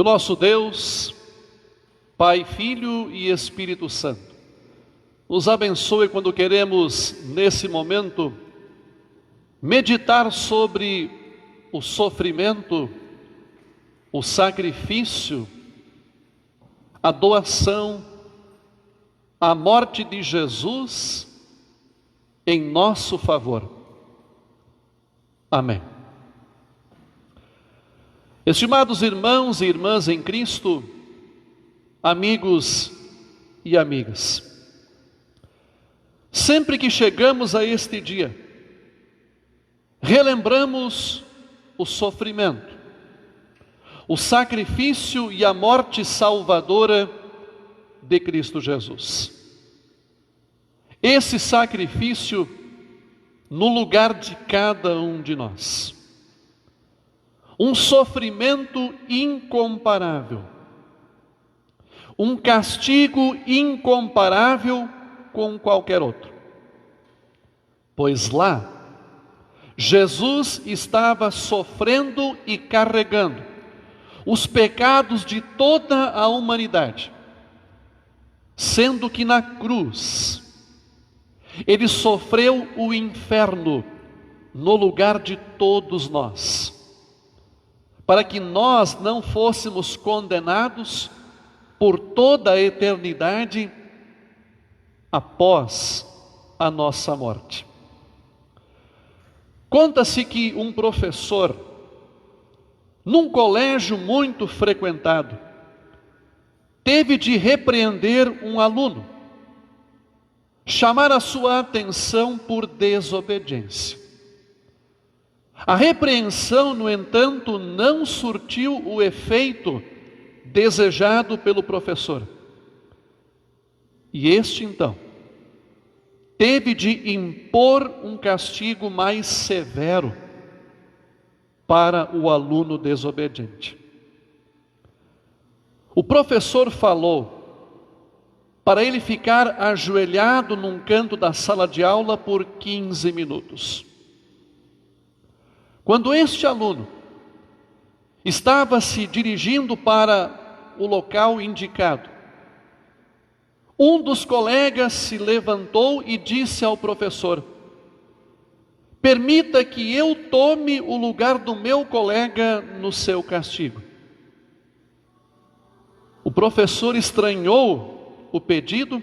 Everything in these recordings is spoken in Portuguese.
Que o nosso Deus, Pai, Filho e Espírito Santo, nos abençoe quando queremos, nesse momento, meditar sobre o sofrimento, o sacrifício, a doação, a morte de Jesus em nosso favor. Amém. Estimados irmãos e irmãs em Cristo, amigos e amigas, sempre que chegamos a este dia, relembramos o sofrimento, o sacrifício e a morte salvadora de Cristo Jesus. Esse sacrifício no lugar de cada um de nós. Um sofrimento incomparável. Um castigo incomparável com qualquer outro. Pois lá, Jesus estava sofrendo e carregando os pecados de toda a humanidade, sendo que na cruz Ele sofreu o inferno no lugar de todos nós, para que nós não fôssemos condenados por toda a eternidade após a nossa morte. Conta-se que um professor, num colégio muito frequentado, teve de repreender um aluno, chamar a sua atenção por desobediência. A repreensão, no entanto, não surtiu o efeito desejado pelo professor. E este, então, teve de impor um castigo mais severo para o aluno desobediente. O professor falou para ele ficar ajoelhado num canto da sala de aula por 15 minutos. Quando este aluno estava se dirigindo para o local indicado, um dos colegas se levantou e disse ao professor: permita que eu tome o lugar do meu colega no seu castigo. O professor estranhou o pedido,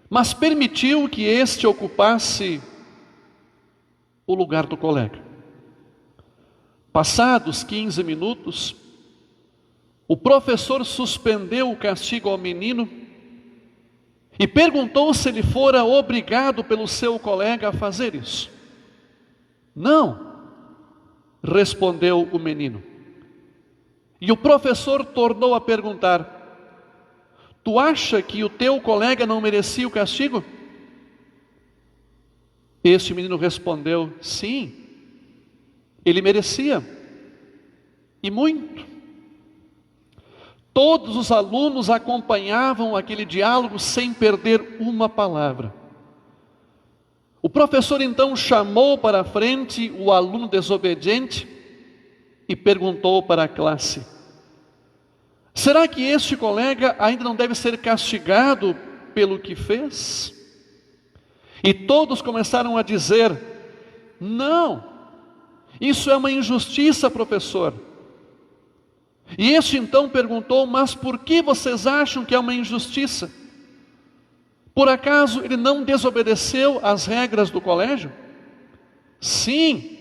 mas permitiu que este ocupasse o lugar do colega. Passados 15 minutos, o professor suspendeu o castigo ao menino e perguntou se ele fora obrigado pelo seu colega a fazer isso. Não, respondeu o menino. E o professor tornou a perguntar: tu acha que o teu colega não merecia o castigo? Este menino respondeu: sim, ele merecia, e muito. Todos os alunos acompanhavam aquele diálogo sem perder uma palavra. O professor então chamou para a frente o aluno desobediente e perguntou para a classe: será que este colega ainda não deve ser castigado pelo que fez? E todos começaram a dizer: não, isso é uma injustiça, professor. E este então perguntou: mas por que vocês acham que é uma injustiça? Por acaso ele não desobedeceu às regras do colégio? Sim,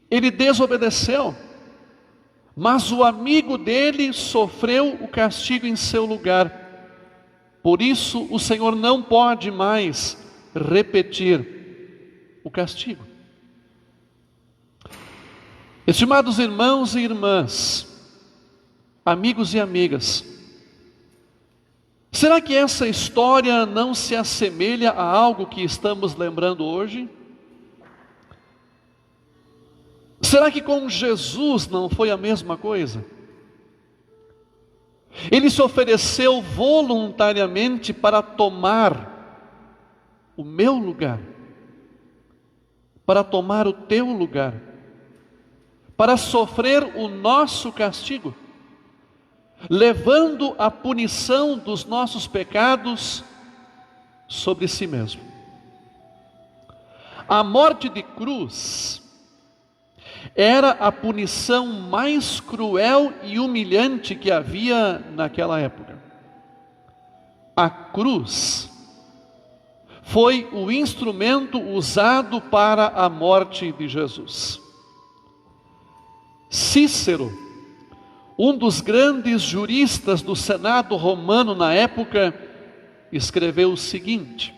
ele desobedeceu. Mas o amigo dele sofreu o castigo em seu lugar. Por isso o Senhor não pode mais repetir o castigo. Estimados irmãos e irmãs, amigos e amigas, será que essa história não se assemelha a algo que estamos lembrando hoje? Será que com Jesus não foi a mesma coisa? Ele se ofereceu voluntariamente para tomar o meu lugar, para tomar o teu lugar, para sofrer o nosso castigo. levando a punição dos nossos pecados sobre si mesmo. A morte de cruz era a punição mais cruel e humilhante que havia naquela época. A cruz foi o instrumento usado para a morte de Jesus. Cícero, um dos grandes juristas do Senado romano na época, escreveu o seguinte: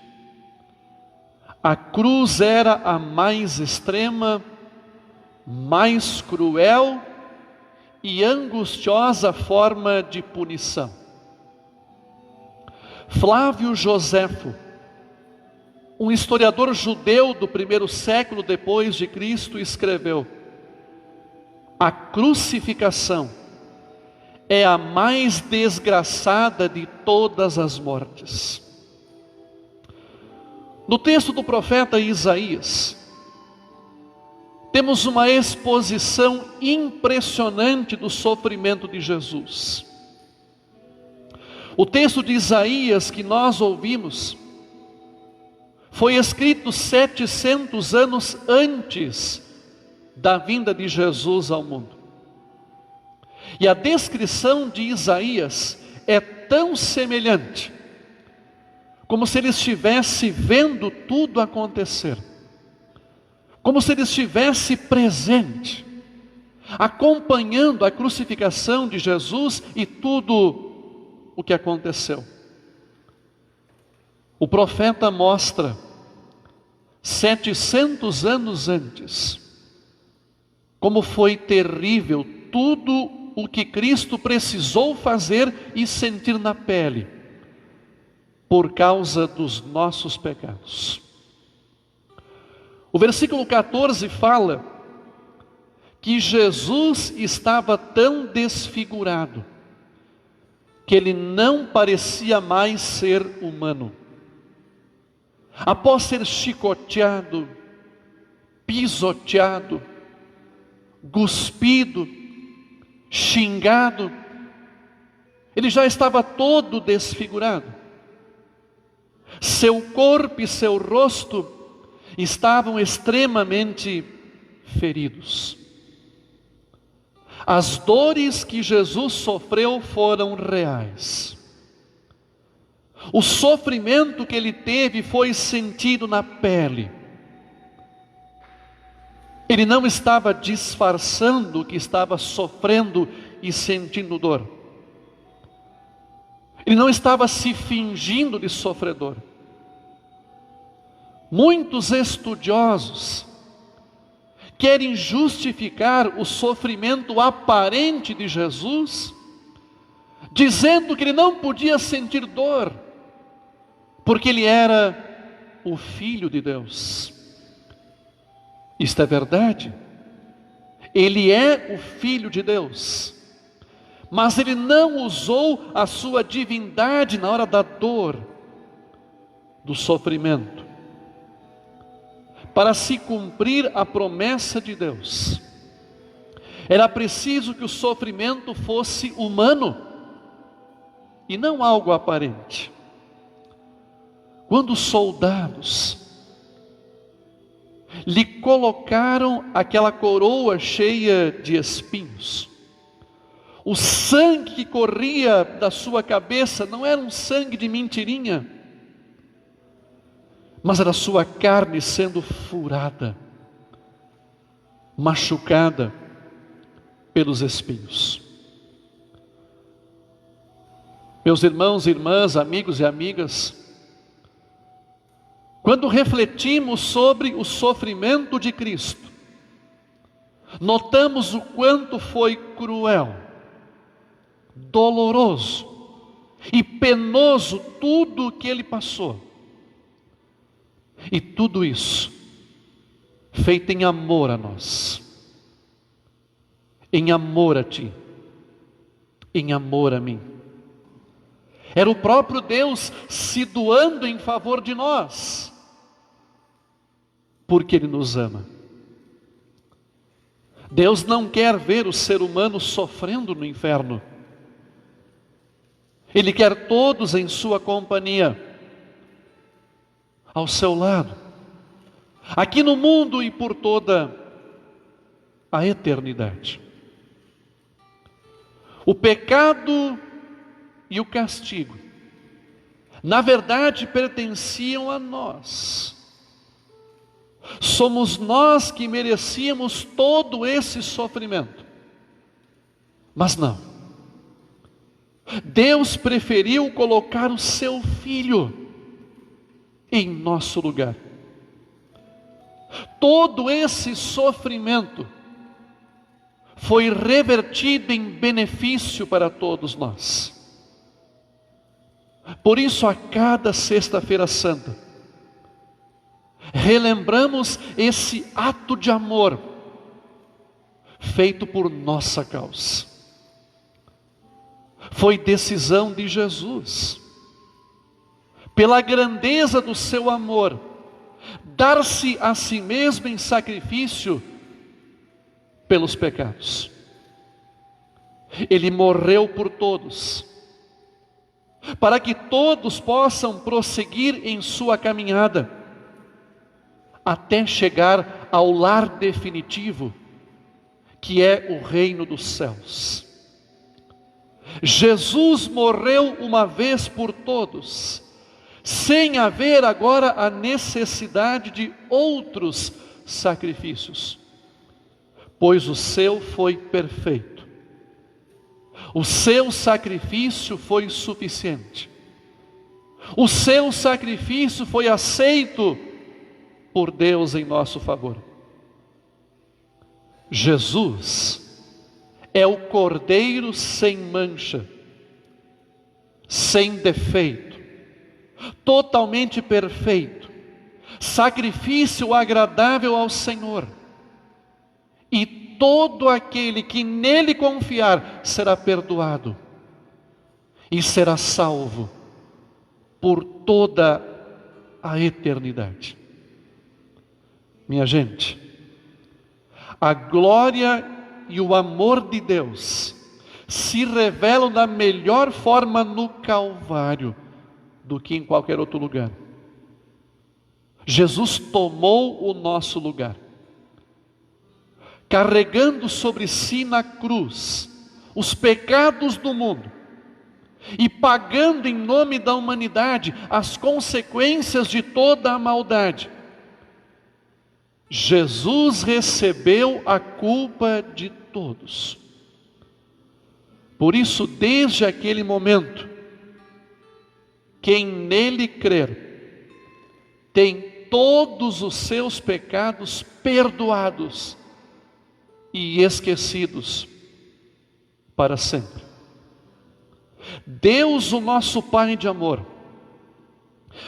a cruz era a mais extrema, mais cruel e angustiosa forma de punição. Flávio Joséfo, um historiador judeu do primeiro século depois de Cristo, escreveu: a crucificação é a mais desgraçada de todas as mortes. No texto do profeta Isaías, temos uma exposição impressionante do sofrimento de Jesus. O texto de Isaías que nós ouvimos foi escrito 700 anos antes da vinda de Jesus ao mundo. E a descrição de Isaías é tão semelhante, como se ele estivesse vendo tudo acontecer, como se ele estivesse presente, acompanhando a crucificação de Jesus e tudo o que aconteceu. O profeta mostra 700 anos antes como foi terrível tudo o que Cristo precisou fazer e sentir na pele por causa dos nossos pecados. O versículo 14 fala que Jesus estava tão desfigurado que ele não parecia mais ser humano. Após ser chicoteado, pisoteado, cuspido, xingado, ele já estava todo desfigurado. Seu corpo e seu rosto estavam extremamente feridos. As dores que Jesus sofreu foram reais. O sofrimento que ele teve foi sentido na pele. Ele não estava disfarçando que estava sofrendo e sentindo dor. Ele não estava se fingindo de sofredor. Muitos estudiosos querem justificar o sofrimento aparente de Jesus, dizendo que ele não podia sentir dor, porque ele era o Filho de Deus. Isto é verdade. Ele é o Filho de Deus, mas ele não usou a sua divindade na hora da dor, do sofrimento. Para se cumprir a promessa de Deus, era preciso que o sofrimento fosse humano e não algo aparente. Quando os soldados lhe colocaram aquela coroa cheia de espinhos, o sangue que corria da sua cabeça não era um sangue de mentirinha, mas era a sua carne sendo furada, machucada pelos espinhos. Meus irmãos e irmãs, amigos e amigas, quando refletimos sobre o sofrimento de Cristo, notamos o quanto foi cruel, doloroso e penoso tudo o que ele passou. E tudo isso feito em amor a nós, em amor a ti, em amor a mim. Era o próprio Deus se doando em favor de nós, porque Ele nos ama. Deus não quer ver o ser humano sofrendo no inferno. Ele quer todos em sua companhia, ao seu lado, aqui no mundo e por toda a eternidade. O pecado e o castigo, na verdade, pertenciam a nós. Somos nós que merecíamos todo esse sofrimento. Mas não. Deus preferiu colocar o seu Filho em nosso lugar. Todo esse sofrimento foi revertido em benefício para todos nós. Por isso, a cada Sexta-feira Santa, relembramos esse ato de amor feito por nossa causa. Foi decisão de Jesus, pela grandeza do seu amor, dar-se a si mesmo em sacrifício pelos pecados. Ele morreu por todos, para que todos possam prosseguir em sua caminhada, até chegar ao lar definitivo, que é o reino dos céus. Jesus morreu uma vez por todos, sem haver agora a necessidade de outros sacrifícios, pois o seu foi perfeito. O seu sacrifício foi suficiente. O seu sacrifício foi aceito por Deus em nosso favor. Jesus é o Cordeiro sem mancha, sem defeito, totalmente perfeito, sacrifício agradável ao Senhor. E todo aquele que nele confiar será perdoado e será salvo por toda a eternidade. Minha gente, a glória e o amor de Deus se revelam da melhor forma no Calvário do que em qualquer outro lugar. Jesus tomou o nosso lugar, carregando sobre si na cruz os pecados do mundo e pagando em nome da humanidade as consequências de toda a maldade. Jesus recebeu a culpa de todos. Por isso, desde aquele momento, quem nele crer tem todos os seus pecados perdoados e esquecidos para sempre. Deus, o nosso Pai de amor,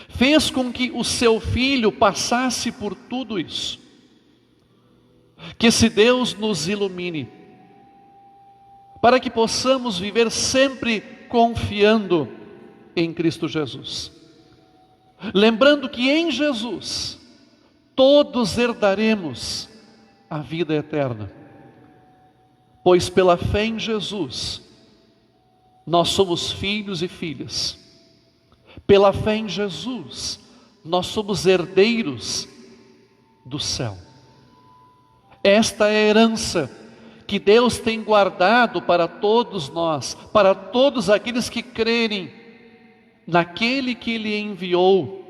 fez com que o seu Filho passasse por tudo isso. Que esse Deus nos ilumine, para que possamos viver sempre confiando em Cristo Jesus. Lembrando que em Jesus todos herdaremos a vida eterna. Pois pela fé em Jesus, nós somos filhos e filhas. Pela fé em Jesus, nós somos herdeiros do céu. Esta é a herança que Deus tem guardado para todos nós, para todos aqueles que crerem naquele que Ele enviou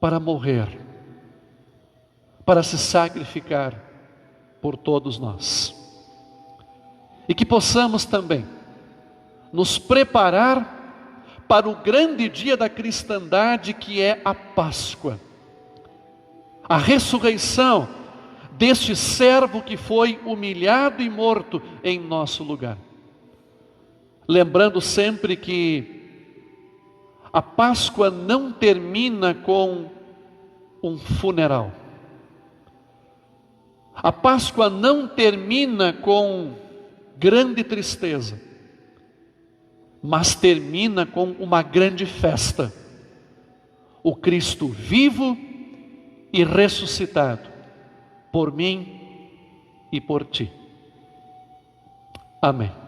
para morrer, para se sacrificar por todos nós. E que possamos também nos preparar para o grande dia da cristandade, que é a Páscoa, a ressurreição deste servo que foi humilhado e morto em nosso lugar. Lembrando sempre que a Páscoa não termina com um funeral. A Páscoa não termina com grande tristeza, mas termina com uma grande festa. O Cristo vivo e ressuscitado, por mim e por ti. Amém.